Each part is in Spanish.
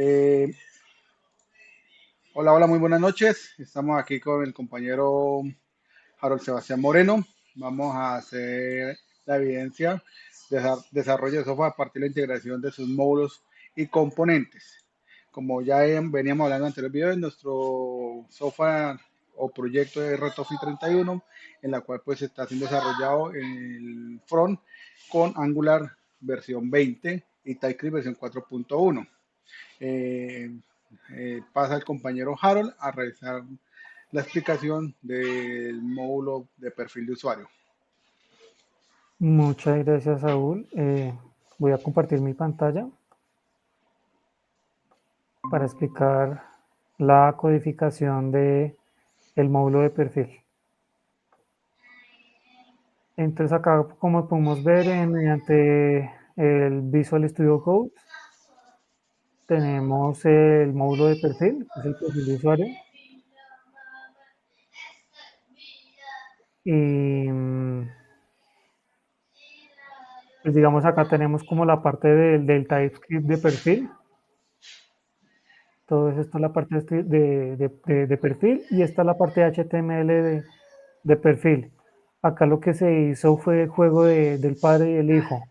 Eh, hola, muy buenas noches. Estamos aquí con el compañero Harold Sebastián Moreno. Vamos a hacer la evidencia de desarrollo de software a partir de la integración de sus módulos y componentes. Como ya veníamos hablando en anterior video, en nuestro software o proyecto de RTOFI 31, en la cual pues está siendo desarrollado en el front con Angular versión 20 y TypeScript versión 4.1. Eh, Pasa el compañero Harold a realizar la explicación del módulo de perfil de usuario. Muchas gracias, Saúl. Voy a compartir mi pantalla para explicar la codificación de el módulo de perfil. Entonces acá, como podemos ver, mediante el Visual Studio Code, tenemos el módulo de perfil, que es el perfil de usuario. Y pues digamos acá tenemos como la parte del TypeScript de perfil. Todo esto es la parte de perfil y esta es la parte de HTML de perfil. Acá lo que se hizo fue el juego del padre y el hijo.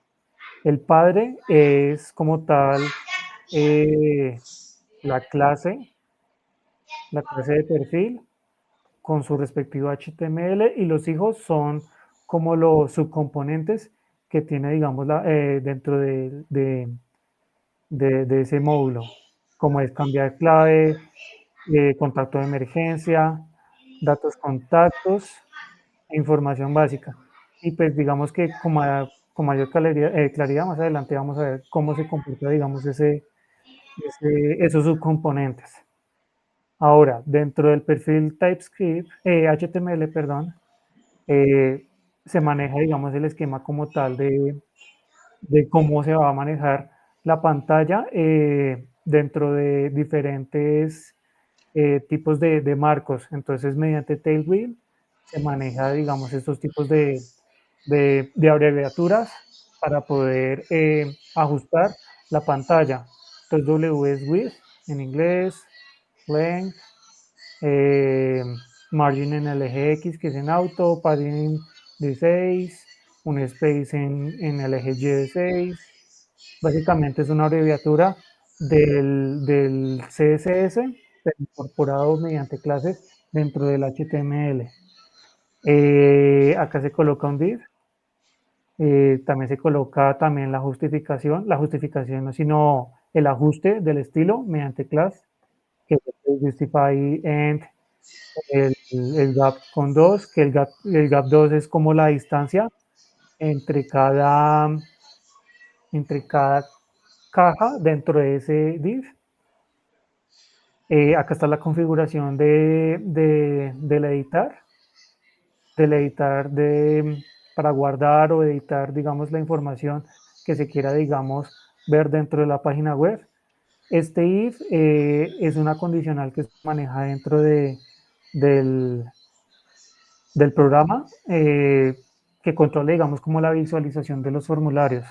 El padre es como tal eh, la clase de perfil con su respectivo HTML y los hijos son como los subcomponentes que tiene, digamos, dentro de ese módulo, como es cambiar clave, contacto de emergencia, datos contactos e información básica. Y pues digamos que con mayor claridad, más adelante vamos a ver cómo se comporta, digamos, esos subcomponentes. Ahora, dentro del perfil TypeScript, HTML, perdón, eh, se maneja, digamos, el esquema como tal de cómo se va a manejar la pantalla dentro de diferentes tipos de marcos. Entonces, mediante Tailwheel se maneja, digamos, estos tipos de abreviaturas para poder ajustar la pantalla. Entonces, W es width en inglés, length, eh, margin en el eje X, que es en auto, padding de 6, un space en el eje Y de 6. Básicamente es una abreviatura del CSS, pero incorporado mediante clases dentro del HTML. Acá se coloca un div, también se coloca también la justificación no sino el ajuste del estilo mediante class, que es el justify end el gap con 2, que el gap 2 es como la distancia entre cada caja dentro de ese div. Acá está la configuración del editar para guardar o editar, digamos, la información que se quiera, digamos, ver dentro de la página web. Este if es una condicional que se maneja dentro del, del programa que controla, digamos, como la visualización de los formularios.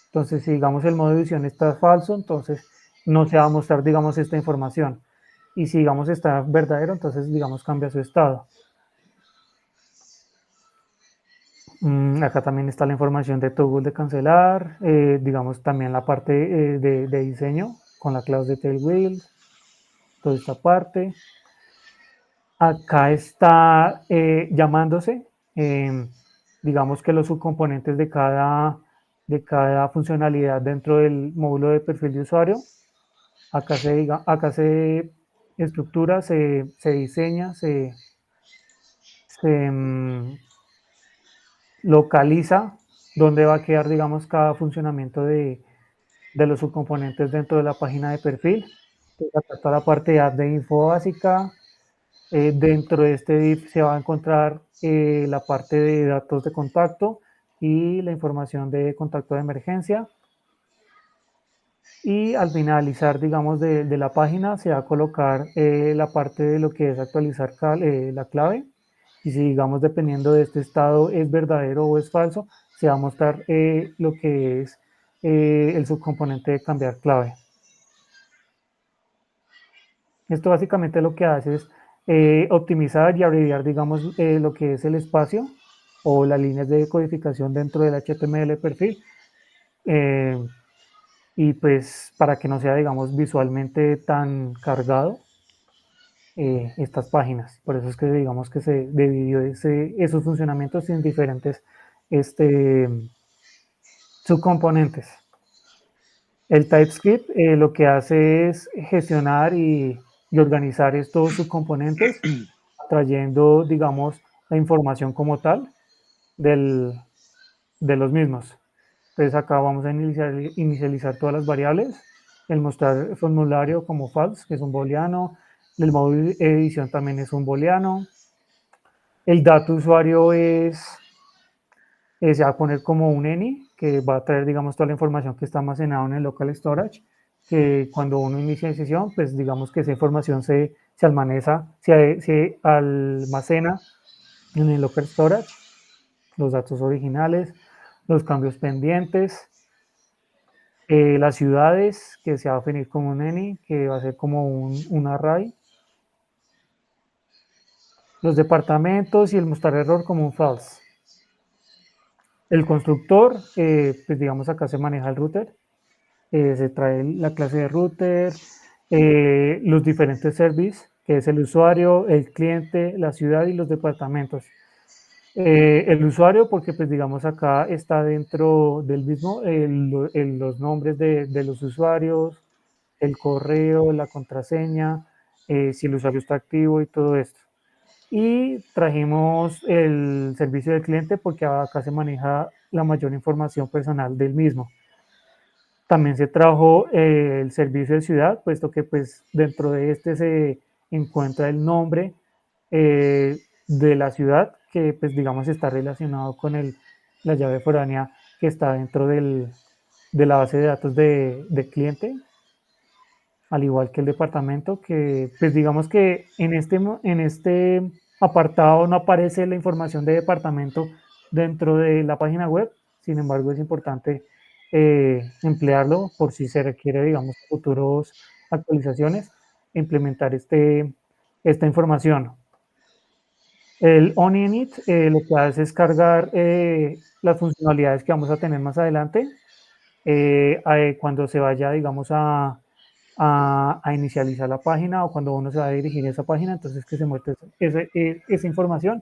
Entonces, si digamos el modo de edición está falso, entonces no se va a mostrar, digamos, esta información. Y si, digamos, está verdadero, entonces, digamos, cambia su estado. Acá también está la información de toggle de cancelar, digamos, también la parte de diseño con la clase de tailwheel, toda esta parte. Acá está llamándose, digamos que los subcomponentes de cada funcionalidad dentro del módulo de perfil de usuario. Acá se estructura, se diseña, se localiza dónde va a quedar, digamos, cada funcionamiento de los subcomponentes dentro de la página de perfil. Entonces, acá está la parte de info básica. Dentro de este div se va a encontrar la parte de datos de contacto y la información de contacto de emergencia. Y al finalizar, digamos, de la página se va a colocar la parte de lo que es actualizar la clave. Y si, digamos, dependiendo de este estado es verdadero o es falso, se va a mostrar lo que es el subcomponente de cambiar clave. Esto básicamente lo que hace es optimizar y abreviar, digamos, lo que es el espacio o las líneas de codificación dentro del HTML perfil. Y pues para que no sea, digamos, visualmente tan cargado estas páginas. Por eso es que digamos que se dividió esos funcionamientos en diferentes este, subcomponentes. El TypeScript lo que hace es gestionar y organizar estos subcomponentes, trayendo, digamos, la información como tal del, de los mismos. Entonces acá vamos a inicializar todas las variables, el mostrar el formulario como false, que es un booleano, el modo de edición también es un booleano, el dato usuario se va a poner como un any, que va a traer, digamos, toda la información que está almacenada en el local storage, que cuando uno inicia sesión, pues digamos que esa información se almacena en el local storage, los datos originales, los cambios pendientes, las ciudades, que se va a definir como un any, que va a ser como un array, los departamentos y el mostrar error como un false. El constructor, pues digamos acá se maneja el router, se trae la clase de router, los diferentes services, que es el usuario, el cliente, la ciudad y los departamentos. El usuario, porque pues digamos acá está dentro del mismo los nombres de los usuarios, el correo, la contraseña, si el usuario está activo y todo esto. Y trajimos el servicio del cliente porque acá se maneja la mayor información personal del mismo. También se trajo el servicio de ciudad, puesto que pues dentro de este se encuentra el nombre de la ciudad, que pues digamos está relacionado con la llave foránea que está dentro de la base de datos de cliente, al igual que el departamento, que pues digamos que en este apartado no aparece la información de departamento dentro de la página web, sin embargo es importante emplearlo por si se requiere, digamos, futuros actualizaciones, implementar esta información. El OnInit lo que hace es cargar las funcionalidades que vamos a tener más adelante cuando se vaya, digamos, a inicializar la página o cuando uno se va a dirigir a esa página, entonces que se muestre esa información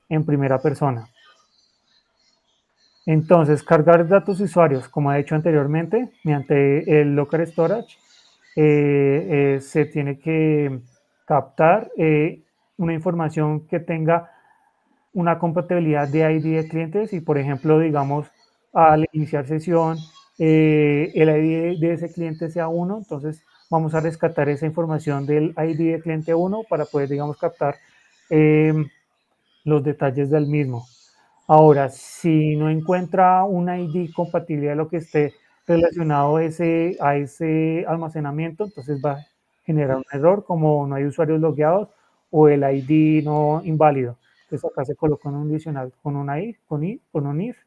en primera persona. Entonces, cargar datos usuarios, como he hecho anteriormente, mediante el Local Storage, se tiene que captar una información que tenga una compatibilidad de ID de clientes y, por ejemplo, digamos, al iniciar sesión, el ID de ese cliente sea 1, entonces vamos a rescatar esa información del ID de cliente 1 para poder, digamos, captar eh, los detalles del mismo. Ahora, si no encuentra un ID compatible a lo que esté relacionado a ese almacenamiento, entonces va a generar un error como no hay usuarios logueados o el ID no inválido. Entonces acá se coloca un adicional con una if, con un if.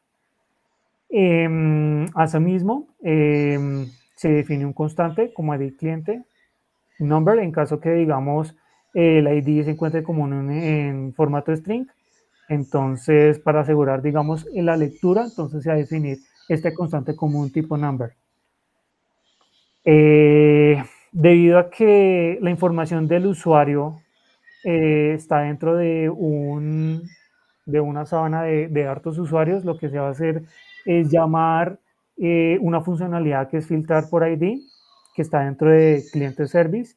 Asimismo, se define un constante como ID cliente, number, en caso que digamos el ID se encuentre como en formato string. Entonces, para asegurar, digamos, la lectura, entonces se va a definir este constante como un tipo number. Debido a que la información del usuario está dentro de una sábana de hartos usuarios, lo que se va a hacer es llamar una funcionalidad que es filtrar por ID, que está dentro de cliente service,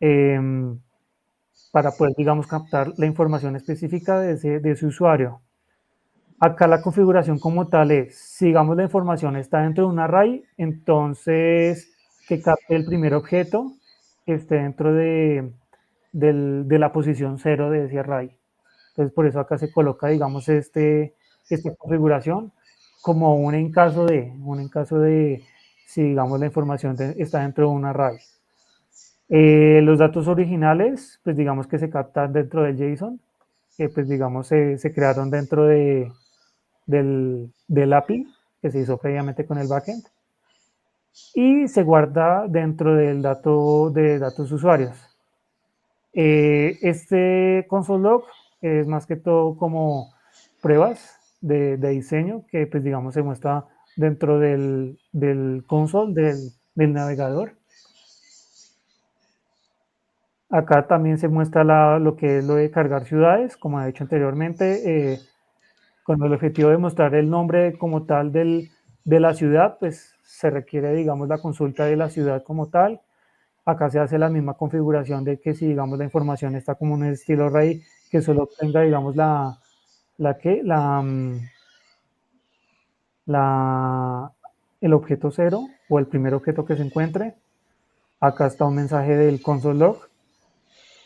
eh, para poder, digamos, captar la información específica de ese usuario. Acá la configuración como tal es, si digamos la información está dentro de un array, entonces que capte el primer objeto que esté dentro de la posición 0 de ese array. Entonces por eso acá se coloca, digamos, esta configuración como un en caso de si digamos la información está dentro de un array. Los datos originales, pues digamos que se captan dentro del JSON, que pues digamos se crearon dentro del API que se hizo previamente con el backend y se guarda dentro del dato de datos usuarios. Este console log es más que todo como pruebas de diseño que pues digamos se muestra dentro del console del navegador. Acá también se muestra lo que es lo de cargar ciudades, como he dicho anteriormente, con el objetivo de mostrar el nombre como tal de la ciudad, pues se requiere, digamos, la consulta de la ciudad como tal. Acá se hace la misma configuración de que si, digamos, la información está como en un estilo array, que solo tenga, digamos, la, el objeto 0 o el primer objeto que se encuentre. Acá está un mensaje del console log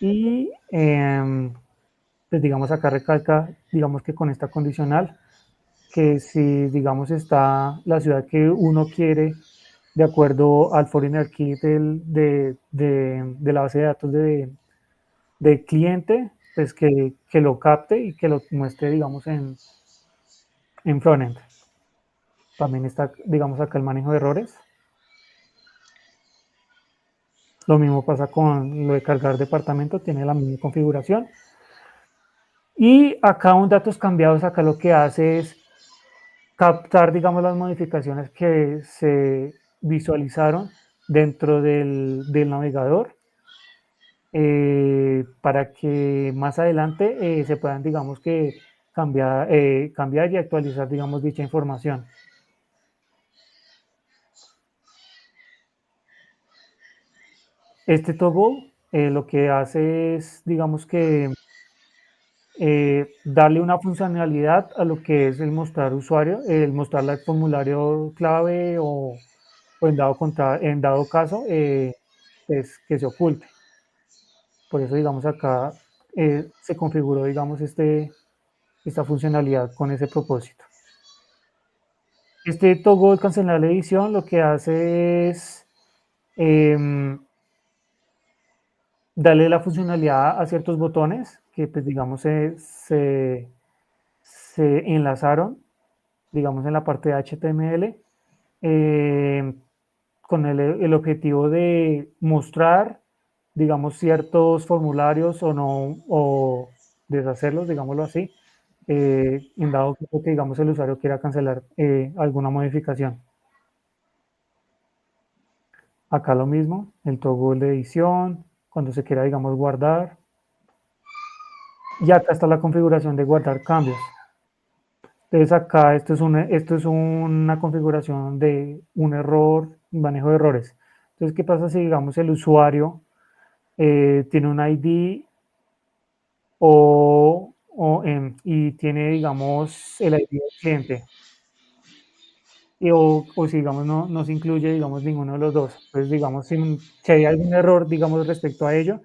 y pues digamos acá recalca, digamos que con esta condicional, que si digamos está la ciudad que uno quiere de acuerdo al foreigner key de la base de datos de cliente, pues que lo capte y que lo muestre, digamos, en frontend. También está, digamos, acá el manejo de errores. Lo mismo pasa con lo de cargar departamento, tiene la misma configuración. Y acá un datos cambiados, acá lo que hace es captar, digamos, las modificaciones que se visualizaron dentro del navegador para que más adelante se puedan, digamos, que cambiar y actualizar, digamos, dicha información. Este toggle lo que hace es, digamos que, darle una funcionalidad a lo que es el mostrar usuario, el mostrarle el formulario clave o en dado caso, pues que se oculte. Por eso, digamos, acá se configuró, digamos, esta funcionalidad con ese propósito. Este toggle cancelar la edición lo que hace es darle la funcionalidad a ciertos botones que, pues, digamos, se enlazaron, digamos, en la parte de HTML, eh, con el objetivo de mostrar, digamos, ciertos formularios o no, o deshacerlos, digámoslo así, en dado caso que, digamos, el usuario quiera cancelar alguna modificación. Acá lo mismo, el toggle de edición, cuando se quiera, digamos, guardar. Y acá está la configuración de guardar cambios. Entonces acá esto es una configuración de un error, un manejo de errores. Entonces, ¿qué pasa si, digamos, el usuario tiene un ID y tiene, digamos, el ID del cliente? O si, digamos, no se incluye, digamos, ninguno de los dos. Entonces, digamos, si hay algún error, digamos, respecto a ello,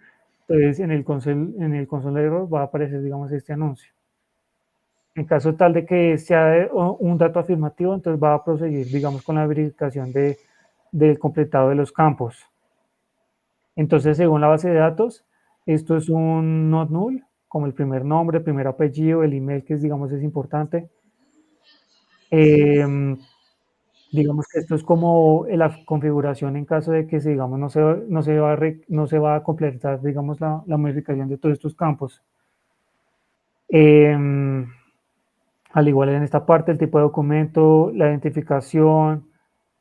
entonces en el console de error va a aparecer, digamos, este anuncio. En caso tal de que sea un dato afirmativo, entonces va a proseguir, digamos, con la verificación del completado de los campos. Entonces, según la base de datos, esto es un not null, como el primer nombre, el primer apellido, el email, que es, digamos, es importante. Digamos que esto es como la configuración en caso de que, digamos, no se va a completar, digamos, la modificación de todos estos campos. Al igual en esta parte, el tipo de documento, la identificación,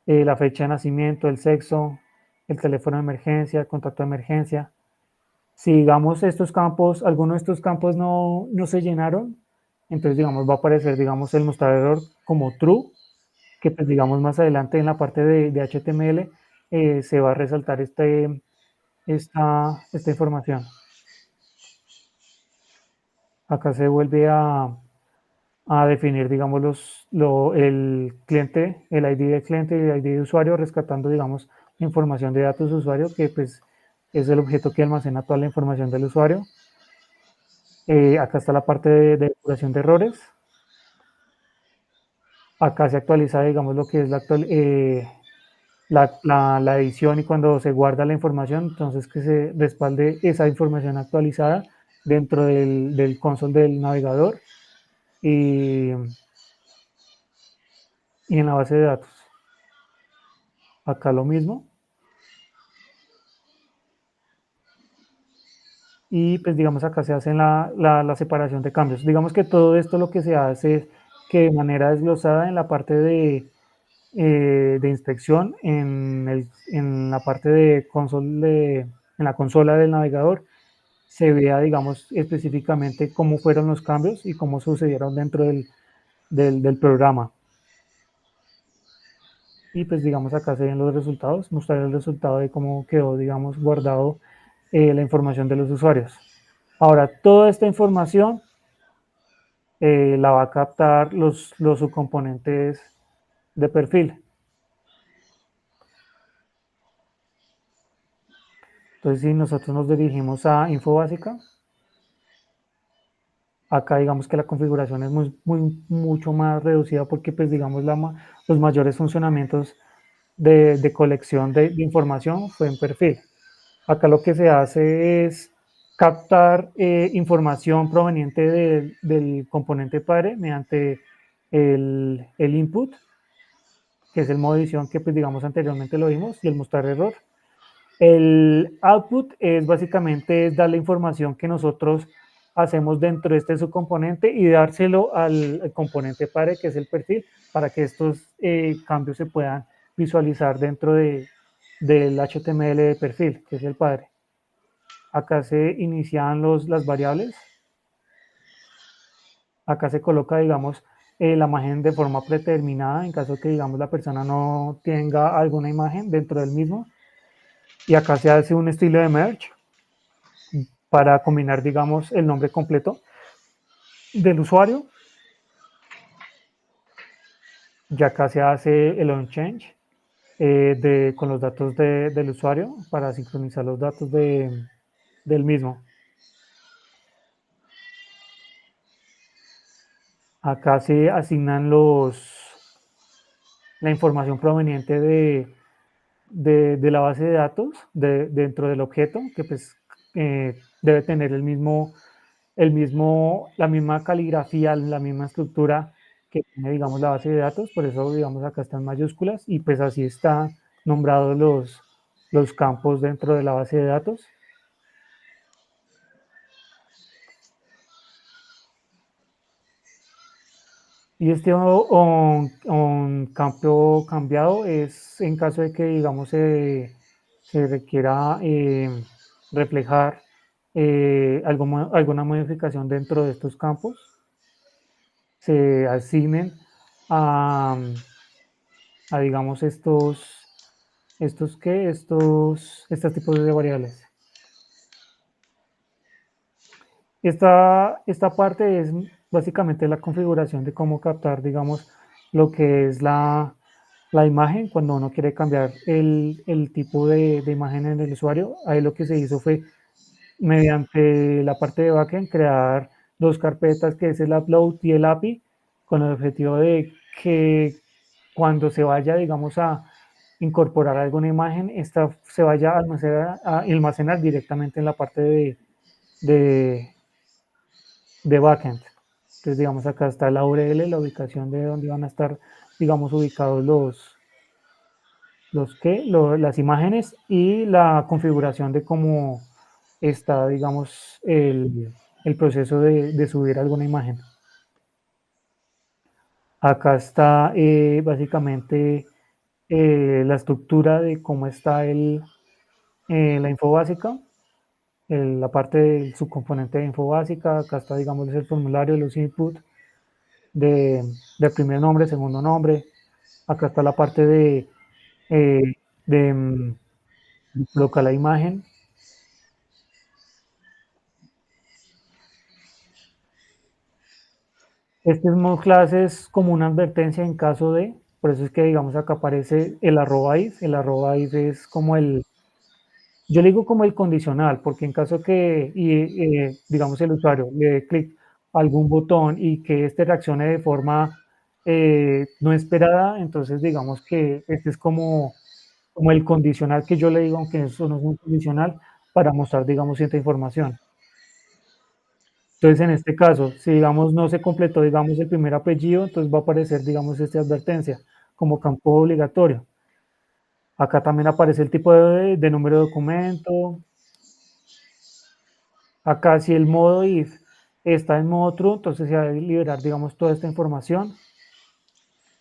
la fecha de nacimiento, el sexo, el teléfono de emergencia, el contacto de emergencia. Si digamos estos campos, algunos de estos campos no se llenaron, entonces digamos va a aparecer digamos el mostrar error como true, que pues digamos más adelante en la parte de HTML se va a resaltar esta información. Acá se vuelve a definir, digamos, el cliente, el ID del cliente y el ID de usuario, rescatando, digamos, la información de datos de usuario, que pues es el objeto que almacena toda la información del usuario. Acá está la parte de depuración de errores. Acá se actualiza, digamos, lo que es la edición y cuando se guarda la información, entonces que se respalde esa información actualizada dentro del console del navegador y en la base de datos. Acá lo mismo. y pues digamos acá se hace la separación de cambios. Digamos que todo esto lo que se hace es que de manera desglosada en la parte de inspección, en la parte en la consola del navegador, se vea, digamos, específicamente cómo fueron los cambios y cómo sucedieron dentro del programa. Y pues digamos acá se ven los resultados, mostrar el resultado de cómo quedó, digamos, guardado la información de los usuarios. Ahora, toda esta información la va a captar los subcomponentes de perfil. Entonces, si nosotros nos dirigimos a info básica, acá digamos que la configuración es mucho más reducida porque pues digamos los mayores funcionamientos de colección de información fue en perfil. Acá lo que se hace es captar información proveniente del componente padre mediante el input, que es el modo edición que pues digamos anteriormente lo vimos, y el mostrar error. El output es básicamente es dar la información que nosotros hacemos dentro de este subcomponente y dárselo al componente padre, que es el perfil, para que estos cambios se puedan visualizar dentro del HTML de perfil, que es el padre. Acá se inician las variables. Acá se coloca, digamos, la imagen de forma predeterminada en caso que, digamos, la persona no tenga alguna imagen dentro del mismo. Y acá se hace un estilo de merge para combinar, digamos, el nombre completo del usuario. Y acá se hace el on change con los datos del usuario para sincronizar los datos del mismo. Acá se asignan la información proveniente de la base de datos dentro del objeto, que pues debe tener la misma caligrafía, la misma estructura que tiene, digamos, la base de datos, por eso, digamos, acá están mayúsculas y pues así están nombrados los campos dentro de la base de datos. Y este campo cambiado es en caso de que, digamos, se requiera reflejar alguna modificación dentro de estos campos, se asignen a, digamos, estos tipos de variables. Esta parte es básicamente la configuración de cómo captar, digamos, lo que es la imagen cuando uno quiere cambiar el tipo de imagen en el usuario. Ahí lo que se hizo fue, mediante la parte de backend, crear dos carpetas que es el upload y el API, con el objetivo de que cuando se vaya, digamos, a incorporar alguna imagen, esta se vaya a almacenar directamente en la parte de, de backend. Entonces, digamos, acá está la URL, la ubicación de donde van a estar, digamos, ubicados las imágenes y la configuración de cómo está, digamos, el proceso de subir alguna imagen. Acá está básicamente la estructura de cómo está la info básica, la parte del subcomponente de info básica. Acá está, digamos, el formulario, los inputs de primer nombre, segundo nombre. Acá está la parte eh, de colocar la imagen. Este mod clase es como una advertencia en caso de, por eso es que digamos acá aparece el @if. El @if es como yo le digo como el condicional, porque en caso que, digamos, el usuario le dé clic a algún botón y que este reaccione de forma no esperada, entonces digamos que este es como el condicional que yo le digo, aunque eso no es un condicional, para mostrar, digamos, cierta información. Entonces, en este caso, si digamos no se completó, digamos, el primer apellido, entonces va a aparecer, digamos, esta advertencia como campo obligatorio. Acá también aparece el tipo de número de documento. Acá si el modo if está en modo true, entonces se va a liberar, digamos, toda esta información.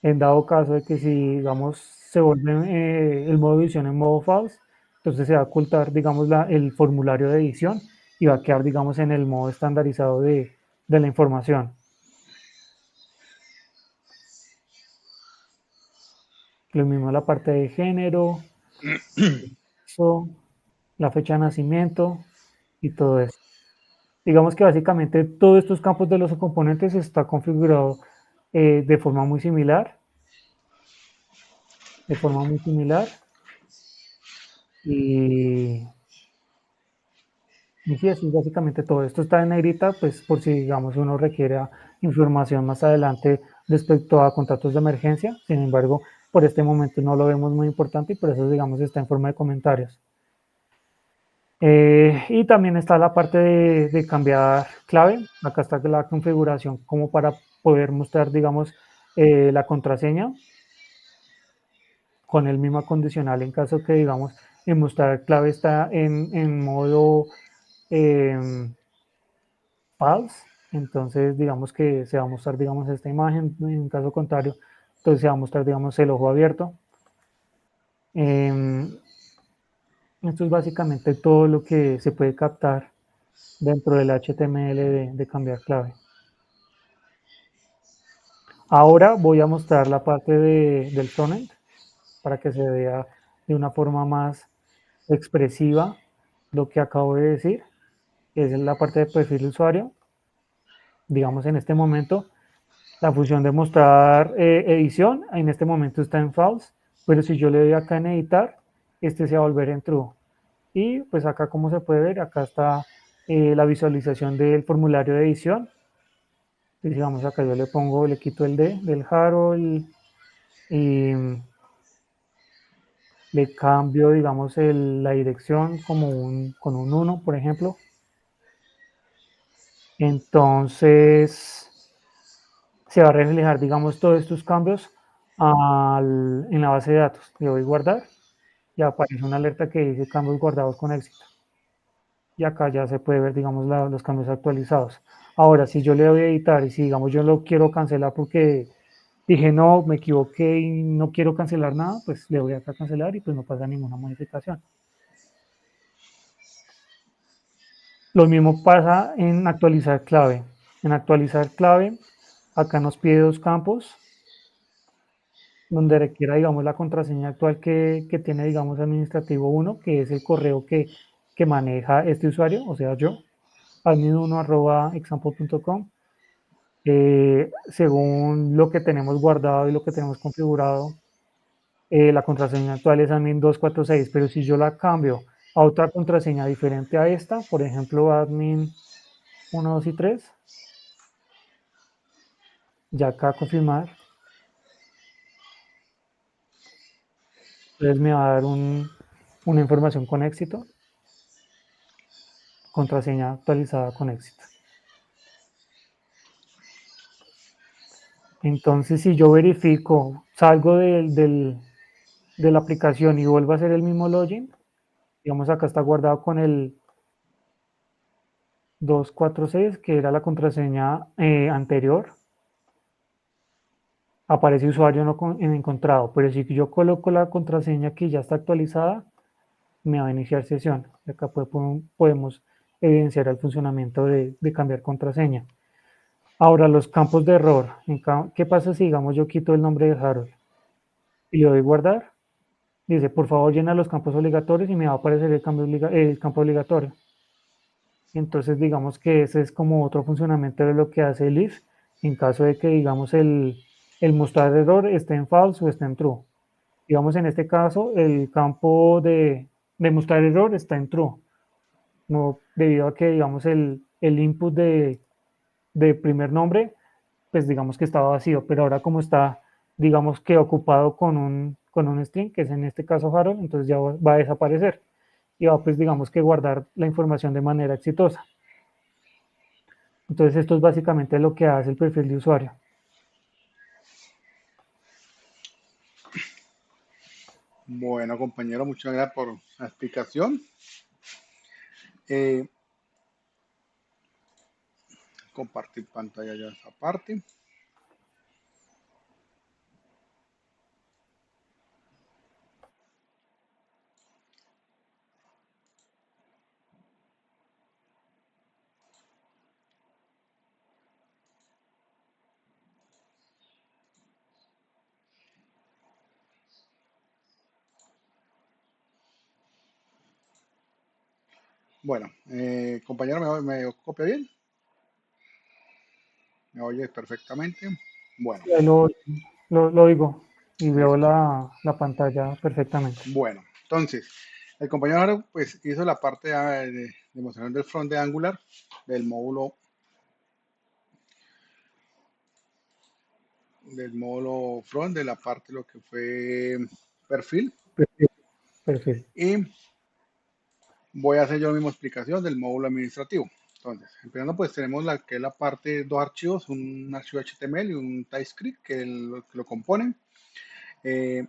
En dado caso de que si, digamos, se vuelve el modo de edición en modo false, entonces se va a ocultar, digamos, el formulario de edición y va a quedar, digamos, en el modo estandarizado de la información. Lo mismo la parte de género, sexo, la fecha de nacimiento y todo eso. Digamos que básicamente todos estos campos de los componentes está configurado de forma muy similar, de forma muy similar y Y sí, eso es básicamente todo. Esto está en negrita, pues por si, digamos, uno requiere información más adelante respecto a contratos de emergencia. Sin embargo, por este momento no lo vemos muy importante y por eso, digamos, está en forma de comentarios. Y también está la parte de cambiar clave. Acá está la configuración como para poder mostrar, digamos, la contraseña con el mismo condicional en caso que, digamos, en mostrar clave está en modo false, entonces digamos que se va a mostrar, digamos, esta imagen, en caso contrario, entonces se va a mostrar, digamos, el ojo abierto. Esto es básicamente todo lo que se puede captar dentro del HTML de cambiar clave. Ahora voy a mostrar la parte del frontend para que se vea de una forma más expresiva lo que acabo de decir, que es la parte de perfil de usuario. Digamos, en este momento la función de mostrar edición en este momento está en false, pero si yo le doy acá en editar, este se va a volver en true. Y pues acá como se puede ver, acá está la visualización del formulario de edición. Entonces, digamos acá yo le pongo, le quito el D del Harold y le cambio, digamos, la dirección como con un 1, por ejemplo. Entonces se va a reflejar, digamos, todos estos cambios en la base de datos. Le doy guardar y aparece una alerta que dice cambios guardados con éxito. Y acá ya se puede ver, digamos, los cambios actualizados. Ahora, si yo le doy a editar y si, digamos, yo lo quiero cancelar porque dije, no, me equivoqué y no quiero cancelar nada, pues le voy acá a cancelar y pues no pasa ninguna modificación. Lo mismo pasa en actualizar clave. En actualizar clave, acá nos pide dos campos donde requiera, digamos, la contraseña actual que tiene, digamos, administrativo 1, que es el correo que maneja este usuario, o sea, yo, admin1@example.com. Según lo que tenemos guardado y lo que tenemos configurado, la contraseña actual es admin246, pero si yo la cambio a otra contraseña diferente a esta, por ejemplo, admin 1, 2 y 3, ya acá confirmar, entonces me va a dar una información con éxito, contraseña actualizada con éxito. Entonces, si yo verifico, salgo de la aplicación y vuelvo a hacer el mismo login, digamos acá está guardado con el 246, que era la contraseña anterior, aparece usuario no encontrado, pero si yo coloco la contraseña que ya está actualizada, me va a iniciar sesión. Acá podemos evidenciar el funcionamiento de cambiar contraseña. Ahora, los campos de error. ¿Qué pasa si, digamos, yo quito el nombre de Harold y le doy guardar? Dice, por favor, llena los campos obligatorios y me va a aparecer el campo obligatorio. Entonces, digamos que ese es como otro funcionamiento de lo que hace el if en caso de que, digamos, el mostrar error esté en false o esté en true. Digamos, en este caso, el campo de mostrar error está en true, no, debido a que, digamos, el input de primer nombre, pues digamos que estaba vacío, pero ahora como está, digamos que ocupado con un string, que es en este caso Harold, entonces ya va a desaparecer y va pues digamos que guardar la información de manera exitosa. Entonces esto es básicamente lo que hace el perfil de usuario. Bueno, compañero, muchas gracias por la explicación. Eh, compartir pantalla ya esa parte. Bueno, compañero, ¿me copia bien? ¿Me oye perfectamente? Bueno, Sí, ahí lo oigo y veo listo. la pantalla perfectamente. Bueno, entonces, el compañero Harold, pues hizo la parte de demostración del front de Angular, del módulo front, de la parte de lo que fue perfil. Perfil, perfil. Y voy a hacer yo la misma explicación del módulo administrativo. Entonces, empezando pues tenemos la que es la parte, dos archivos, un archivo HTML y un TypeScript que lo componen. Eh,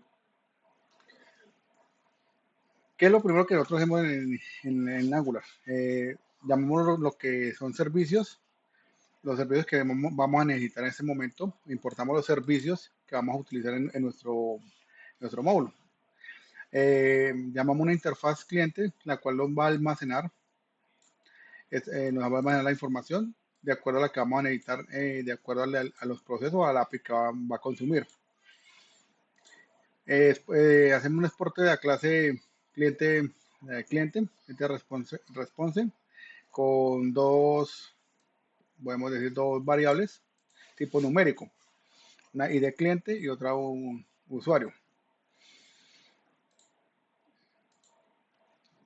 ¿Qué es lo primero que nosotros hacemos en Angular? Llamamos lo que son servicios, los servicios que vamos a necesitar en ese momento. Importamos los servicios que vamos a utilizar en nuestro módulo. Llamamos una interfaz cliente, la cual nos va a almacenar, nos va a almacenar la información de acuerdo a la que vamos a necesitar, de acuerdo a los procesos o a la API que va a consumir. Hacemos un exporte de la clase cliente, cliente response, con podemos decir, dos variables tipo numérico, una ID cliente y otra un usuario.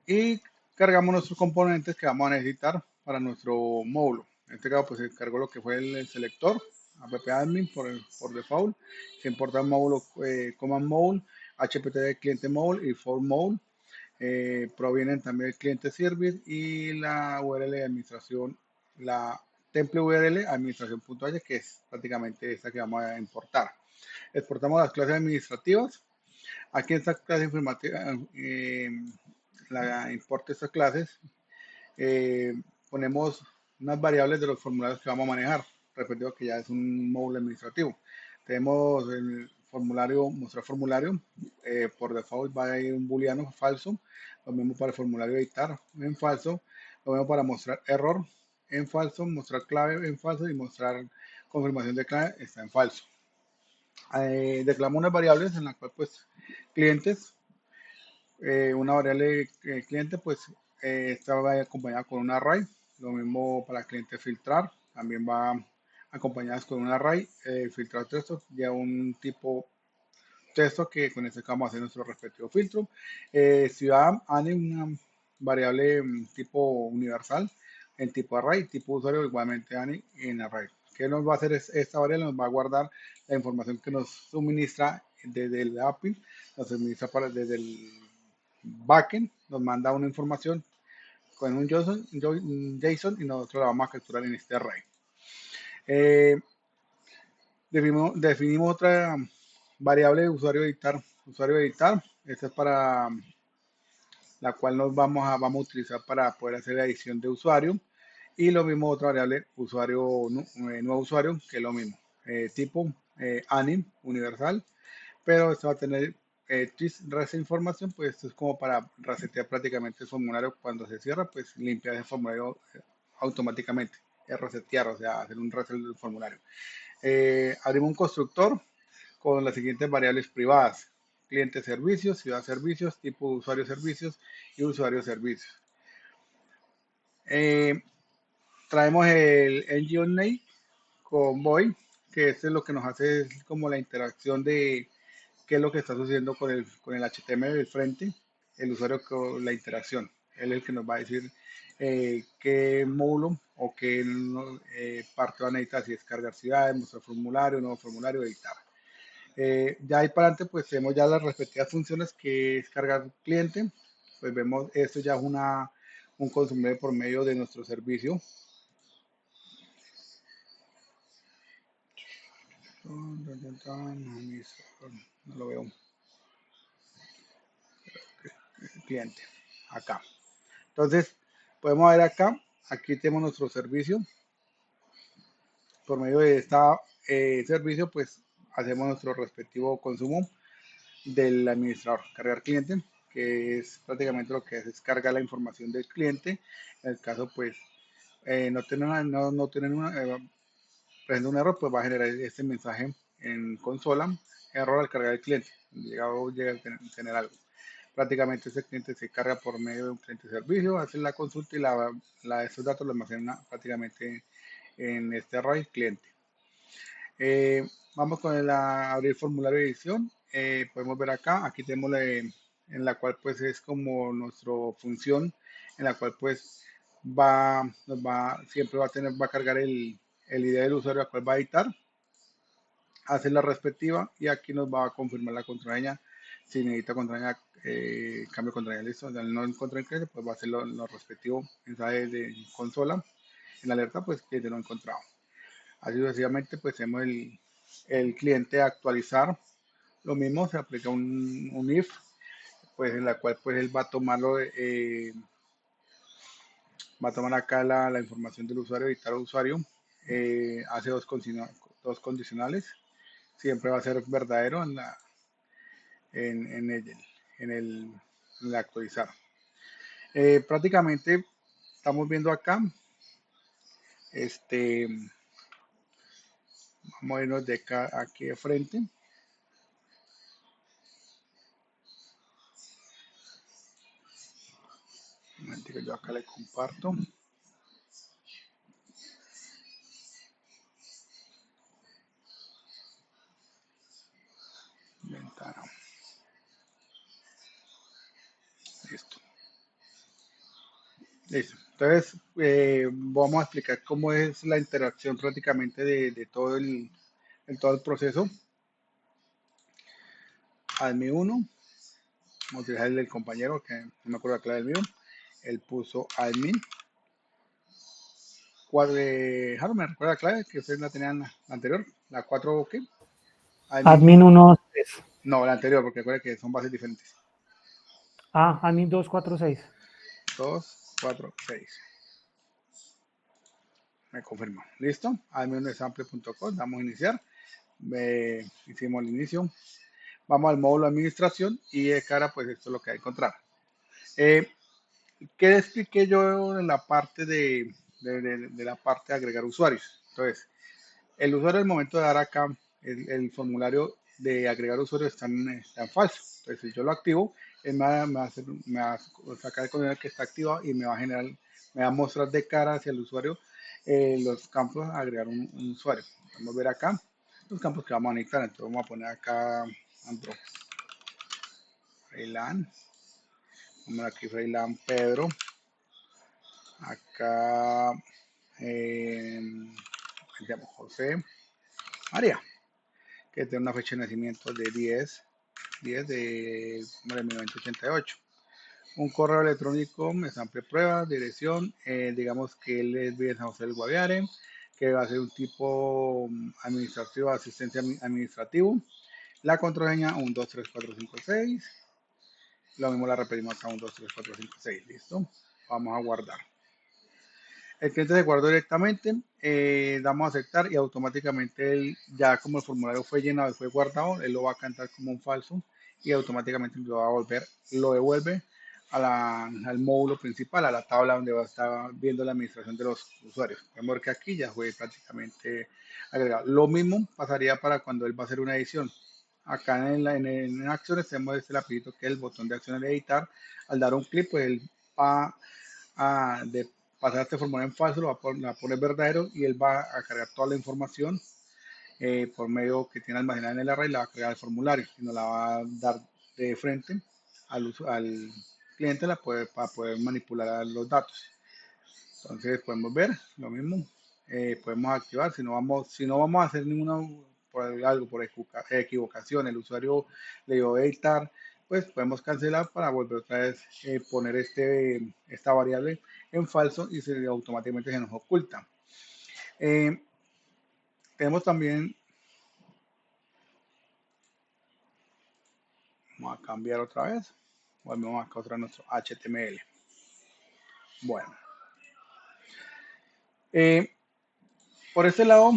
Y cargamos nuestros componentes que vamos a necesitar para nuestro módulo. En este caso, pues se cargó lo que fue el selector, app-admin por default. Se importa el módulo command módulo, hpt de cliente módulo y for módulo. Provienen también el cliente service y la URL de administración, la template URL administración.h, que es prácticamente esta que vamos a importar. Exportamos las clases administrativas. Aquí en esta clase informativa, la importe estas clases, eh, ponemos unas variables de los formularios que vamos a manejar. Repetido que ya es un módulo administrativo. Tenemos el formulario, mostrar formulario. Por default va a ir un booleano falso. Lo mismo para el formulario editar en falso. Lo mismo para mostrar error en falso, mostrar clave en falso y mostrar confirmación de clave está en falso. Declaramos unas variables en las cuales pues clientes, una variable cliente, pues esta va acompañada con un array. Lo mismo para cliente filtrar, también va acompañadas con un array. Filtrar texto, ya un tipo texto que con este vamos a hacer nuestro respectivo filtro. Ciudad, una variable tipo universal en tipo array, tipo usuario igualmente ANI en array. ¿Qué nos va a hacer esta variable? Nos va a guardar la información que nos suministra desde el API, nos suministra desde el backend, nos manda una información con un JSON y nosotros la vamos a capturar en este array. Eh, definimos otra variable de usuario editar. Usuario editar, esta es para la cual vamos a utilizar para poder hacer la edición de usuario. Y lo mismo otra variable usuario, nuevo usuario, que es lo mismo. Tipo anim universal, pero esto va a tener reset información, pues esto es como para resetear prácticamente el formulario cuando se cierra, pues limpiar ese formulario automáticamente, es resetear, o sea, hacer un reset del formulario. Abrimos un constructor con las siguientes variables privadas: cliente servicios, ciudad servicios, tipo usuario servicios y usuario servicios. Eh, Traemos el ngOnName con Void, que este es lo que nos hace es como la interacción de qué es lo que está sucediendo con el HTML del frente, el usuario con la interacción. Él es el que nos va a decir qué módulo o qué parte van a necesitar, si descargar ciudades, mostrar formulario, nuevo formulario, editar. Ya ahí para adelante pues tenemos ya las respectivas funciones, que es cargar cliente. Pues vemos esto ya es un consumible por medio de nuestro servicio. No lo veo. Cliente. Acá. Entonces, podemos ver acá. Aquí tenemos nuestro servicio. por medio de este servicio, pues hacemos nuestro respectivo consumo del administrador, cargar cliente, que es prácticamente lo que es cargar la información del cliente. En el caso, pues, no tener no tener presenta un error, pues va a generar este mensaje en consola, error al cargar el cliente, llega a tener algo. Prácticamente ese cliente se carga por medio de un cliente de servicio, hace la consulta y esos datos los almacena prácticamente en este array cliente. Vamos con abrir formulario de edición. Podemos ver acá, aquí tenemos en la cual pues es como nuestra función, en la cual pues siempre va a cargar el ID del usuario al cual va a editar, hacer la respectiva y aquí nos va a confirmar la contraseña. Si necesita contraseña, cambio de contraseña, listo. Al no encontrar el cliente, pues va a hacer lo respectivo mensaje de consola. En la alerta, pues cliente no encontrado. Así sucesivamente, pues tenemos el cliente actualizar. Lo mismo, se aplica un if, pues en la cual pues él va a tomar acá la información del usuario, editar al usuario, hace dos condicionales, siempre va a ser verdadero en el, en el, en el actualizar. Prácticamente estamos viendo acá, este, vamos a irnos de acá aquí de frente. Un momento que yo acá le comparto. Ventana. Listo. Listo. Entonces, vamos a explicar cómo es la interacción prácticamente de todo el proceso. Admin 1, vamos a utilizar el del compañero, que no me acuerdo la clave del mío. Él puso admin. Harold, ¿me recuerda la clave que ustedes la tenían la anterior? ¿La 4 qué? Admin Admin 1. 1, 2, 3. No, la anterior, porque recuerda que son bases diferentes. Ah, admin 2, 4, 6. 2, 4, 6. Me confirma. ¿Listo? admin1sample.com. Damos a iniciar. Hicimos el inicio. Vamos al módulo de administración y de cara, pues esto es lo que hay que encontrar. ¿Qué expliqué yo en la parte de la parte de agregar usuarios? Entonces, el usuario al momento de dar acá el formulario de agregar usuarios está en falso. Entonces, si yo lo activo, él me va a sacar el contenido que está activado y me va a generar, me va a mostrar de cara hacia el usuario los campos a agregar un usuario. Vamos a ver acá los campos que vamos a necesitar. Entonces, vamos a poner acá Andro, Freiland, vamos aquí Freiland Pedro, acá José María, que tiene una fecha de nacimiento de 10 de 1988. Un correo electrónico, me sample prueba, dirección, digamos que él es de San José del Guaviare, que va a ser un tipo administrativo, asistencia administrativo. La contraseña 1, 2, 3, 4, 5, 6. Lo mismo la repetimos a 1, 2, 3, 4, 5, 6. Listo. Vamos a guardar. El cliente se guardó directamente, damos a aceptar y automáticamente él, ya como el formulario fue llenado y fue guardado, él lo va a cantar como un falso y automáticamente lo devuelve al módulo principal, a la tabla donde va a estar viendo la administración de los usuarios. Vemos que aquí ya fue prácticamente agregado. Lo mismo pasaría para cuando él va a hacer una edición. Acá en acciones tenemos este lapidito que es el botón de acciones de editar. Al dar un clic, pues él va de pasar este formulario en falso, lo va a poner verdadero y él va a cargar toda la información por medio que tiene almacenada en el array, la va a cargar el formulario y nos la va a dar de frente al cliente para poder manipular los datos. Entonces podemos ver lo mismo, podemos activar, si no vamos a hacer por equivocación, el usuario le dio editar, pues podemos cancelar para volver otra vez poner esta variable en falso y automáticamente se nos oculta. Tenemos también, vamos a cambiar otra vez, volvemos acá otra nuestro HTML. Bueno, Por este lado,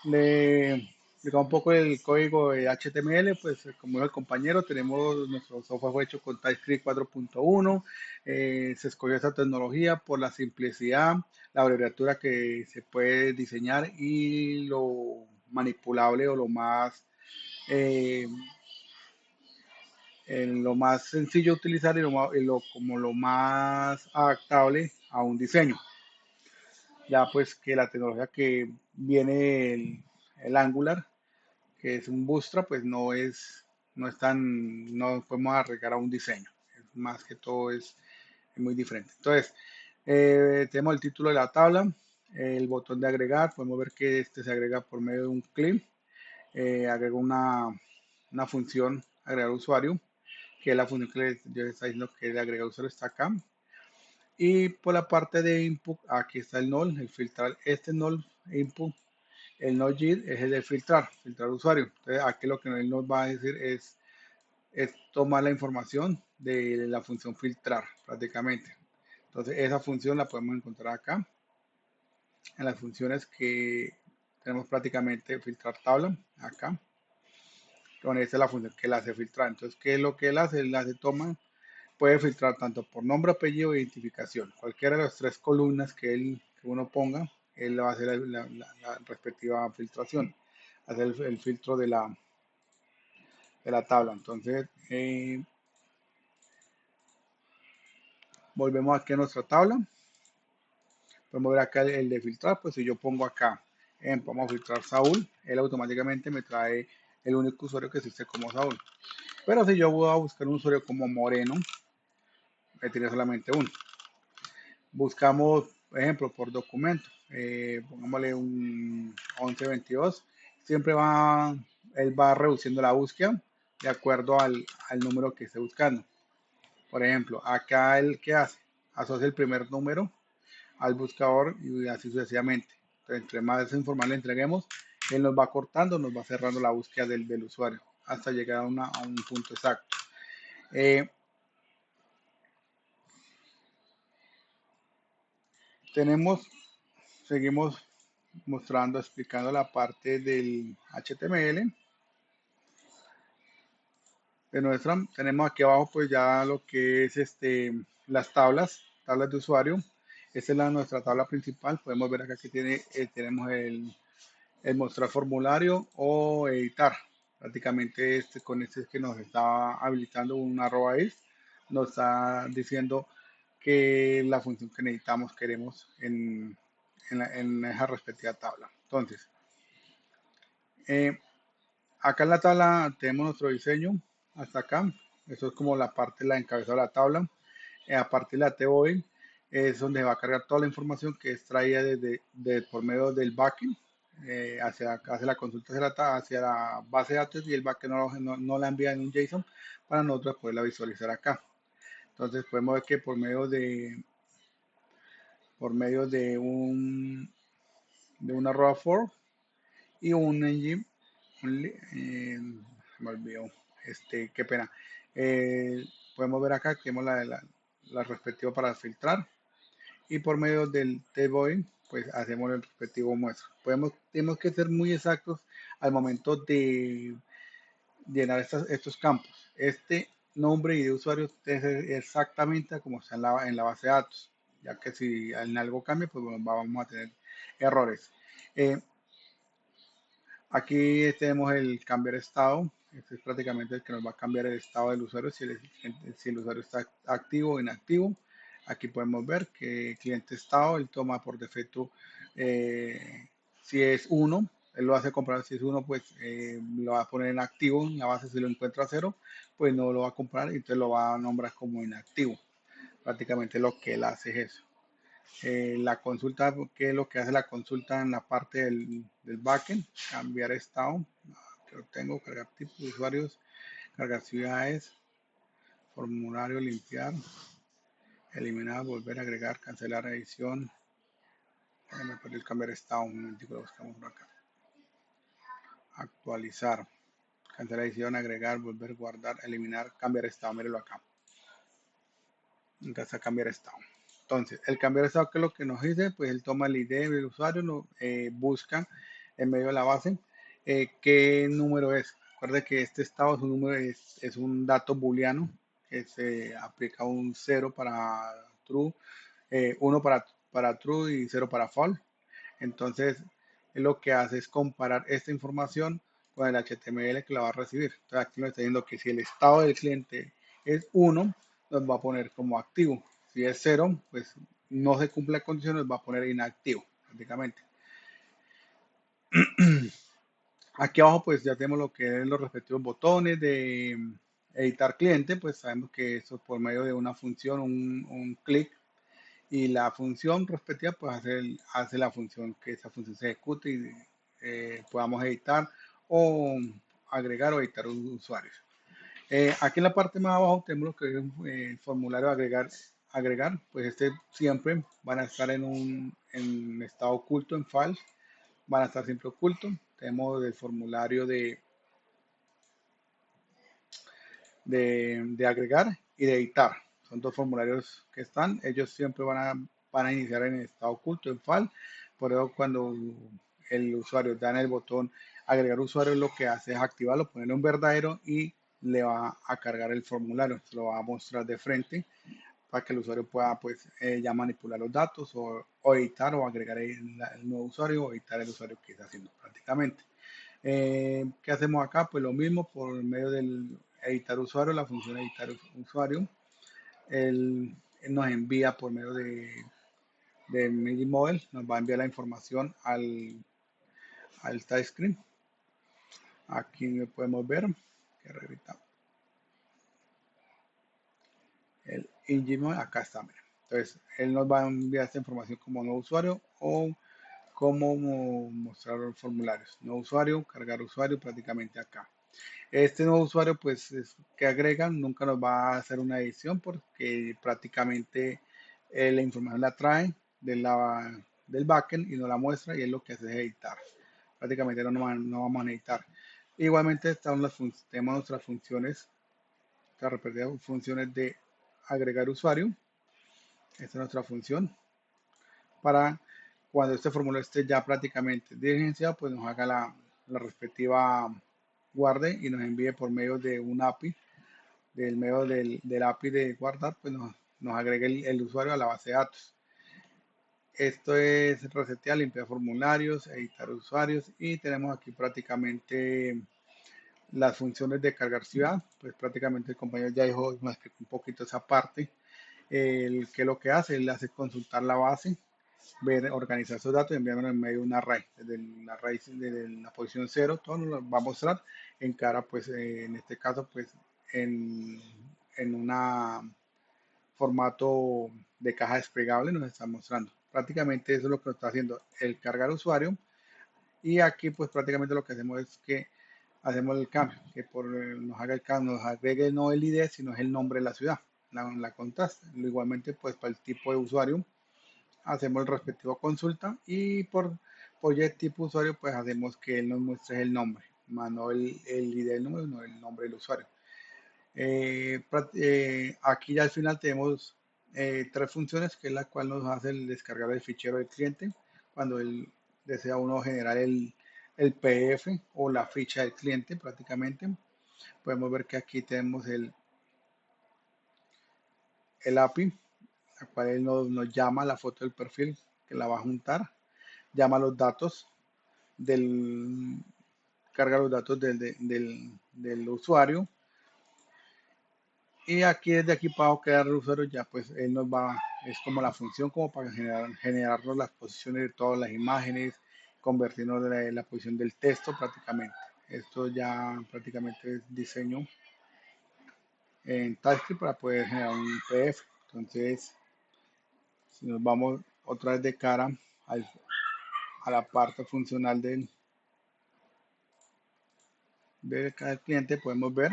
le explicamos un poco el código de HTML, pues como dijo el compañero, tenemos nuestro software fue hecho con TypeScript 4.1. Se escogió esta tecnología por la simplicidad, la abreviatura que se puede diseñar y lo manipulable o eh, lo más sencillo de utilizar como lo más adaptable a un diseño. Ya pues que la tecnología que viene el Angular, que es un Bootstrap, pues no es tan, no podemos arreglar a un diseño. Más que todo es muy diferente. Entonces, tenemos el título de la tabla, el botón de agregar, podemos ver que este se agrega por medio de un clip, agrego una función agregar usuario, que es la función que yo les está diciendo que de agregar usuario está acá. Y por la parte de input, aquí está el null, el filtrar este null input. El no-JIT es el de filtrar usuario. Entonces, aquí lo que él nos va a decir es tomar la información de la función filtrar, prácticamente. Entonces, esa función la podemos encontrar acá, en las funciones que tenemos prácticamente filtrar tabla, acá. Con esta es la función que él hace filtrar. Entonces, ¿qué es lo que él hace? Él hace toma, puede filtrar tanto por nombre, apellido e identificación. Cualquiera de las tres columnas que uno ponga, él va a hacer la respectiva filtración, hacer el filtro de la tabla. Entonces, volvemos aquí a nuestra tabla. Podemos ver acá el de filtrar. Pues si yo pongo acá, vamos a filtrar Saúl, él automáticamente me trae el único usuario que existe como Saúl. Pero si yo voy a buscar un usuario como Moreno, me tiene solamente uno. Buscamos, por ejemplo, por documento, pongámosle un 1122, siempre él va reduciendo la búsqueda de acuerdo al número que esté buscando. Por ejemplo, acá el que hace, asocia el primer número al buscador y así sucesivamente. Entonces, entre más información le entreguemos, él nos va cortando, nos va cerrando la búsqueda del usuario hasta llegar a un punto exacto. Eh, tenemos Seguimos mostrando, explicando la parte del HTML de nuestra. Tenemos aquí abajo pues ya lo que es las tablas de usuario. Esta es nuestra tabla principal. Podemos ver acá que tenemos el mostrar formulario o editar. Prácticamente con este es que nos está habilitando un arroba is. Nos está diciendo que la función que necesitamos queremos en esa respectiva tabla. Entonces, eh, acá en la tabla tenemos nuestro diseño hasta acá. Eso es como la parte, la encabezada de la tabla. A partir de la TOI es donde va a cargar toda la información que es traída por medio del backend hacia la consulta hacia la base de datos y el backend no la envía en un JSON para nosotros poderla visualizar acá. Entonces podemos ver que por medio de una raw for y un engine, me olvidó, qué pena. Podemos ver acá que tenemos la respectiva para filtrar y por medio del tvoid pues hacemos el respectivo muestra. Tenemos que ser muy exactos al momento de llenar estos campos. Este nombre y de usuario es exactamente como está en la base de datos, ya que si en algo cambia, pues bueno, vamos a tener errores. Eh, Aquí tenemos el cambiar estado. Este es prácticamente el que nos va a cambiar el estado del usuario, si el usuario está activo o inactivo. Aquí podemos ver que cliente estado, él toma por defecto si es uno, él lo hace comprar si es uno, pues lo va a poner en activo, en la base si lo encuentra cero, pues no lo va a comprar y entonces lo va a nombrar como inactivo. Prácticamente lo que él hace es eso. La consulta, ¿qué es lo que hace la consulta en la parte del backend? Cambiar estado, que lo tengo, cargar tipos de usuarios, cargar ciudades, formulario, limpiar, eliminar, volver a agregar, cancelar edición. Me perdí el cambiar estado, un momentico lo buscamos por acá. Actualizar, cancelar edición, agregar, volver, guardar, eliminar, cambiar estado, mírelo acá. Acá está cambiar estado. Entonces, el cambiar de estado, que es lo que nos dice, pues él toma el ID del usuario, busca en medio de la base qué número es. Recuerde que este estado es un número, es un dato booleano que se aplica un 0 para true, 1 para true y 0 para false. Entonces, lo que hace es comparar esta información con el HTML que la va a recibir. Entonces, aquí nos está diciendo que si el estado del cliente es 1, nos va a poner como activo. Si es 0, pues no se cumple la condición, nos va a poner inactivo, prácticamente. Aquí abajo, pues ya tenemos lo que es los respectivos botones de editar cliente, pues sabemos que eso es por medio de una función, un clic, y la función respectiva pues hace la función, que esa función se ejecute y podamos editar o agregar o editar usuarios. Aquí en la parte más abajo tenemos lo que es el formulario de agregar, pues este siempre van a estar en estado oculto, en false, van a estar siempre ocultos. Tenemos el formulario de agregar y de editar. Son dos formularios que están. Ellos siempre van a iniciar en estado oculto, en FAL. Por eso cuando el usuario da en el botón agregar usuario, lo que hace es activarlo, ponerlo en verdadero y le va a cargar el formulario. Se lo va a mostrar de frente para que el usuario pueda pues ya manipular los datos o editar o agregar el nuevo usuario o editar el usuario que está haciendo prácticamente. ¿Qué hacemos acá? Pues lo mismo por medio del editar usuario, la función editar usuario. Él nos envía por medio de MIDI Model, nos va a enviar la información al TypeScript. Aquí podemos ver que revisamos el engine, acá está. Mira. Entonces, él nos va a enviar esta información como nuevo usuario o como mostrar los formularios. Nuevo usuario, cargar usuario prácticamente acá. Este nuevo usuario, pues, que agregan, nunca nos va a hacer una edición porque prácticamente la información la trae del backend y nos la muestra y es lo que hace es editar. Prácticamente no vamos a necesitar. Igualmente tenemos nuestras funciones, funciones de agregar usuario. Esta es nuestra función para cuando este formulario esté ya prácticamente diligenciado, pues nos haga la respectiva guarde y nos envíe por medio de un API, del medio del API de guardar, pues nos agregue el usuario a la base de datos. Esto es resetear, limpiar formularios, editar usuarios y tenemos aquí prácticamente las funciones de cargar ciudad, pues prácticamente el compañero ya dijo, me explicó un poquito esa parte, el que lo que hace, él hace consultar la base, ver, organizar sus datos y enviármelo en medio de un array, desde la posición 0, todo nos lo va a mostrar en cara, pues en este caso, pues en una formato de caja desplegable nos está mostrando. Prácticamente eso es lo que nos está haciendo el cargar usuario y aquí pues prácticamente lo que hacemos es que hacemos el cambio, que nos haga el cambio, nos agregue no el ID, sino es el nombre de la ciudad, la contraste. Igualmente pues para el tipo de usuario hacemos el respectivo consulta y por ya tipo usuario pues hacemos que él nos muestre el nombre, más no el ID del número, no el nombre del usuario. Aquí ya al final tenemos tres funciones, que es la cual nos hace el descargar el fichero del cliente cuando él desea uno generar el PDF o la ficha del cliente prácticamente. Podemos ver que aquí tenemos el API, la cual él nos llama la foto del perfil que la va a juntar, llama los datos carga los datos del usuario. Y aquí desde aquí para crear el usuario ya pues él nos va, es como la función como para generarnos las posiciones de todas las imágenes, convertirnos de la posición del texto prácticamente. Esto ya prácticamente es diseño en TypeScript para poder generar un PDF. Entonces, si nos vamos otra vez de cara a la parte funcional del cliente, podemos ver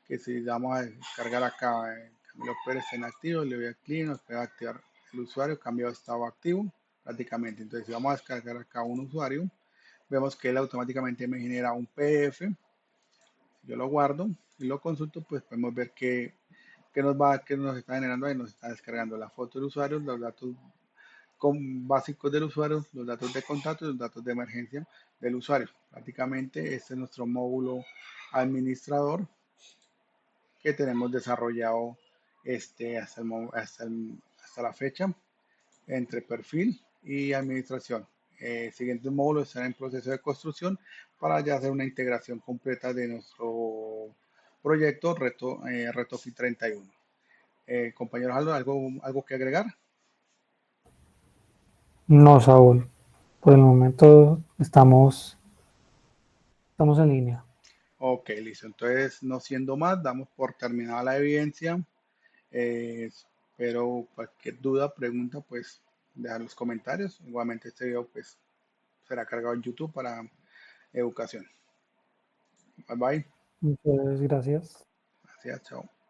que si vamos a descargar acá Camilo Pérez en activo, le doy a clic, nos puede activar el usuario, cambiado de estado activo prácticamente. Entonces, si vamos a descargar acá un usuario, vemos que él automáticamente me genera un PDF. Yo lo guardo y lo consulto, pues podemos ver que qué nos está generando ahí? Nos está descargando la foto del usuario, los datos básicos del usuario, los datos de contacto y los datos de emergencia del usuario. Prácticamente este es nuestro módulo administrador que tenemos desarrollado hasta la fecha entre perfil y administración. Siguientes módulos están en proceso de construcción para ya hacer una integración completa de nuestro proyecto RetoFit 31. Compañero Aldo, ¿algo que agregar? No, Saúl, por el momento estamos en línea. Ok, listo. Entonces, no siendo más, damos por terminada la evidencia. Pero cualquier duda, pregunta, pues dejar los comentarios. Igualmente este video pues será cargado en YouTube para educación. Bye bye. Muchas gracias. Gracias, chao.